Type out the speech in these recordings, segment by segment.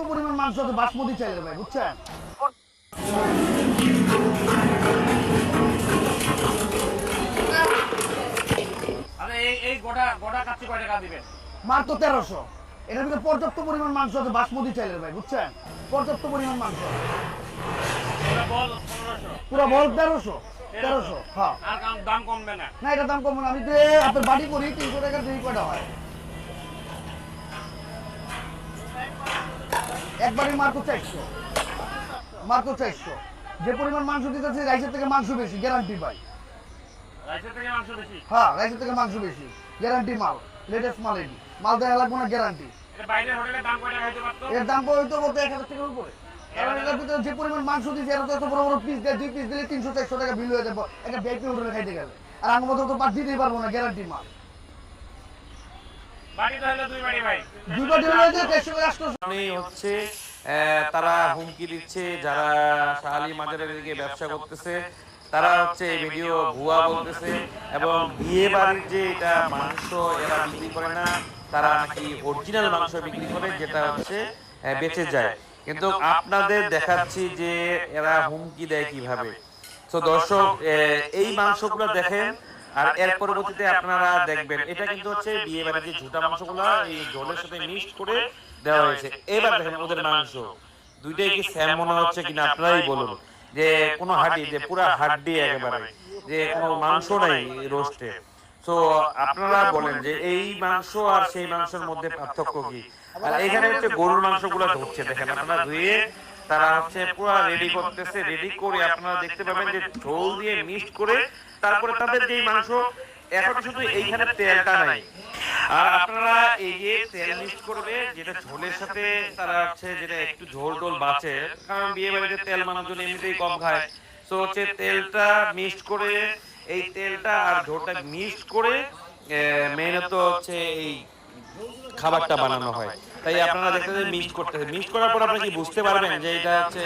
পরিমাণ মাংস আছে বাসমতি চাইলে ভাই, বুঝছেন? মাত্র 1300। এটার ভিতরে পর্যাপ্ত পরিমাণ মাংস আছে বাসমতি চাইলে ভাই, বুঝছেন? পর্যাপ্ত পরিমাণ মাংস, পুরো বল 1300। হ্যাঁ, দাম কমবে না? না এটা দাম কম না। আমি যে আপনার বাড়ি করি 300 টাকা দিয়ে কয়টা হয় একবারই মাত্র 400। মাত্র 400। যে পরিমাণ মাংস দিতেছে রাইসের থেকে মাংস বেশি, গ্যারান্টি ভাই। রাইসের থেকে মাংস বেশি? হ্যাঁ, রাইসের থেকে মাংস বেশি, গ্যারান্টি মাল, লেটেস্ট মাল। এটি মাল দেওয়া লাগবে না, গ্যারান্টি। এটা বাইরের হোটেলের দাম কয় টাকা হইতে পারতো? এর দাম হয়তো বলতে 1000 টাকার উপরে। কারণ এটার ভিতরে যে পরিমাণ মাংস দিচ্ছে এটা তো এত বড় বড় পিস দেয়, 2 পিস দিলে 300-400 টাকা বিল হয়ে যাবে একটা ভিআইপি হোটেলে খাইতে গেলে। আর আমার মতো তো পার দিতেই পারবো না, গ্যারান্টি মাল। বাড়ি তো হলো 2 বাড়ি ভাই, 2 বাটি হলে 150 করে 800। মানে হচ্ছে তারা হুমকি দিচ্ছে যারা শাহালি মাজারের দিকে ব্যবসা করতেছে, তারা হচ্ছে এই ভিডিও ভুয়া বলতেছে এবং বিয়ে বাড়ির যে এটা মাংস এরা বিক্রি করে না, তারা নাকি অরিজিনাল মাংস বিক্রি করে, যেটা হচ্ছে বেঁচে যায়। কিন্তু আপনাদের দেখাচ্ছি যে এরা হুমকি দেয় কিভাবে। তো দর্শক এই মাংসগুলো দেখেন, আর এর পরবর্তীতে আপনারা দেখবেন এটা কিন্তু হচ্ছে বিয়ে বাড়ির যে ঝুটা মাংসগুলো এই ঝোলের সাথে মিক্সড করে দেওয়া হয়েছে। এবার দেখেন ওদের মাংস দুইটাই কি সেম মনে হচ্ছে কিনা আপনারাই বলুন। যে কোনো হাড্ডি, যে পুরা হাড্ডি একেবারে, যে কোনো মাংস নাই রোস্টে। তো আপনারা বলেন যে এই মাংস আর সেই মাংসের মধ্যে পার্থক্য কি? আর এখানে হচ্ছে গরুর মাংসগুলো ধরছে, দেখেন আপনারা ধুয়ে তারা হচ্ছে পুরো রেডি করতেছে। রেডি করে আপনারা দেখতে পাবেন যে ঝোল দিয়ে মিক্সড করে তারপরে তাদের যেই মাংস, এখন শুধু এইখানে তেলটা নাই। আর আপনারা এই যে তেল মিক্সড করবে যেটা ঝোলের সাথে, তারা হচ্ছে যেটা একটু ঝোল টোল বাঁচে, কারণ বিয়ে বাড়িতে তেল মানুষজন এমনিতেই কম খায়। তো হচ্ছে তেলটা মিক্সড করে, এই তেলটা আর ঝোলটা মিক্সড করে মেইনত হচ্ছে এই খাবারটা বানানো হয়। তাই আপনারা দেখতে মিক্সড করতেছে, মিক্সড করার পর আপনারা কি বুঝতে পারবেন যে এটা হচ্ছে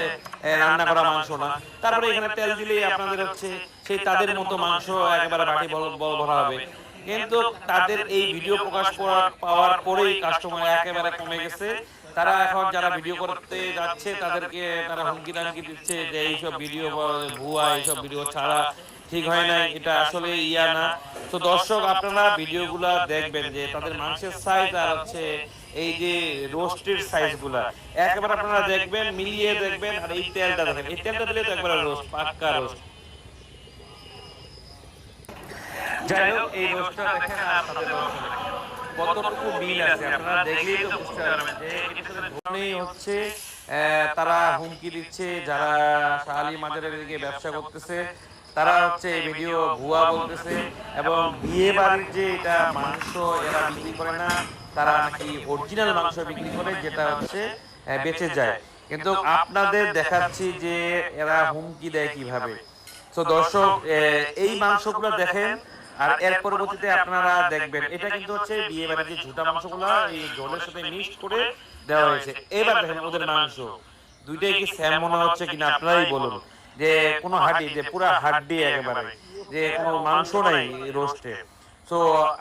রান্না করা মাংস না। তারপরে এখানে তেল দিলেই আপনাদের হচ্ছে সেই তাদের মতো মাংস একেবারে বাটি বল ভরা হবে। কিন্তু তাদের এই ভিডিও প্রকাশ পাওয়ার পরেই কাস্টমার একেবারে কমে গেছে। তারা এখন যারা ভিডিও করতে যাচ্ছে তাদেরকে তারা হুমকি দামকি দিচ্ছে যে এইসব ভিডিও ভুয়া, এইসব ভিডিও ছাড়া ঠিক হয় না, এটা আসলে ইয়া না। তো দর্শক আপনারা ভিডিওগুলা দেখবেন যে তাদের মাংসের সাইজ আর হচ্ছে এই যে রোস্টের সাইজগুলা একেবারে আপনারা দেখবেন, মিলিয়ে দেখবেন। আর এই তেলটা দেখেন, এই তেলটা দিলে তো একবারে রোস্ট, পাক্কা রোস্ট। যাই হোক, এই রোস্টটা দেখেন আর তাদের রোস্ট কতটুকু মিল আছে আপনারা দেখলেই তো বুঝতে পারবেন যে এটার সাথে ধরনেই হচ্ছে তারা হুমকি দিচ্ছে যারা শাহালি মাজারের দিকে ব্যবসা করতেছে, তারা হচ্ছে এই ভিডিও ভুয়া বলতেছে এবং বিয়ে বাড়ির যে এটা মাংস এরা বিক্রি করে না, তারা নাকি অরিজিনাল মাংস বিক্রি করে, যেটা হচ্ছে বেঁচে যায়। কিন্তু আপনাদের দেখাচ্ছি যে এরা হুমকি দেয় কিভাবে। তো দর্শক এই মাংসগুলো দেখেন, আর এর পরবর্তীতে আপনারা দেখবেন এটা কিন্তু হচ্ছে বিয়ে বাড়ির যে ঝুটা মাংসগুলো এই ঝোলের সাথে মিক্সড করে দেওয়া হয়েছে। এবার দেখেন ওদের মাংস দুইটাই কি সেম মনে হচ্ছে কিনা আপনারাই বলুন। যে কোনো হাড্ডি, যে পুরা হাড্ডি একেবারে, যে কোনো মাংস নাই রোস্টে। তো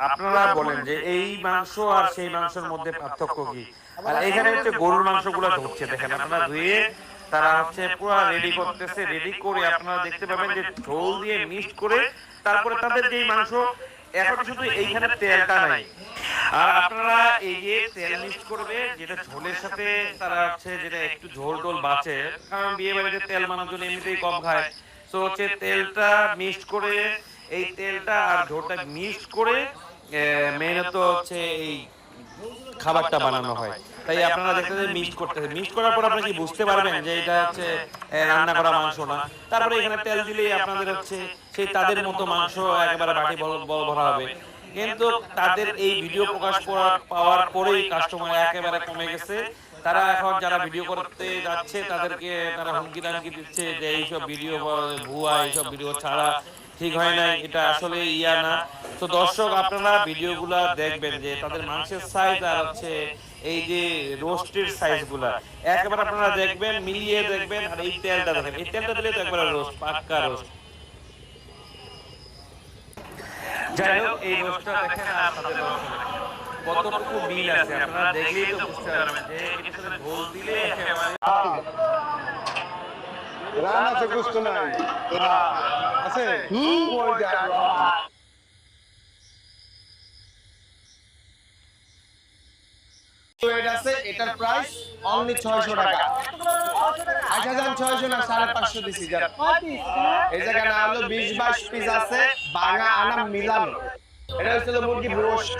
আপনারা বলেন যে এই মাংস আর সেই মাংসের মধ্যে পার্থক্য কি? আর এখানে হচ্ছে গরুর মাংসগুলো ধরছে, দেখেন আপনারা ধুয়ে তারা হচ্ছে পুরো রেডি করতেছে। রেডি করে আপনারা দেখতে পাবেন যে ঝোল দিয়ে মিক্সড করে তারপরে তাদের যেই মাংস, এখন শুধু এইখানে তেলটা নাই। আর আপনারা এই যে তেল মিক্সড করবে যেটা ঝোলের সাথে, তারা হচ্ছে যেটা একটু ঝোল টোল বাঁচে, কারণ বিয়ে বাড়িতে তেল মানুষজন এমনিতেই কম খায়। তো হচ্ছে তেলটা মিক্সড করে, এই তেলটা আর ঝোলটা মিক্সড করে মেইনত হচ্ছে এই খাবারটা বানানো হয়। তাই আপনারা দেখতে মিক্সড করতেছে, মিক্সড করার পর আপনারা কি বুঝতে পারবেন যে এটা হচ্ছে রান্না করা মাংস না। তারপরে এখানে তেল দিলেই আপনাদের হচ্ছে সেই তাদের মতো মাংস একেবারে বাটি বল ভরা হবে। কিন্তু তাদের এই ভিডিও প্রকাশ পাওয়ার পরেই কাস্টমার একেবারে কমে গেছে। তারা এখন যারা ভিডিও করতে যাচ্ছে তাদেরকে তারা হুমকি দামকি দিচ্ছে যে এইসব ভিডিও ভুয়া, এইসব ভিডিও ছাড়া ঠিক হয় না, এটা আসলে ইয়া না। তো দর্শক আপনারা ভিডিওগুলা দেখবেন যে তাদের মাংসের সাইজ আর হচ্ছে এই যে রোস্টের সাইজগুলা একেবারে আপনারা দেখবেন, মিলিয়ে দেখবেন। আর এই তেলটা দেখেন, এই তেলটা দিলে তো একবারে রোস্ট, পাক্কা রোস্ট। যাই হোক, এই রোস্টটা দেখেন আর তাদের রোস্ট কতটুকু মিল আছে আপনারা দেখলেই তো বুঝতে পারবেন যে এটার সাথে ঝোল দিলে রান আছে গোস্ত নাই আছে ওই যে এটা আছে, এটার প্রাইস অনলি 600 টাকা। 8600 না 550 দিছি যার। এই জায়গা না হলো 20-22 পিস আছে, বাঙা আনা মিলানো। এটা হচ্ছে মুরগি রোস্ট।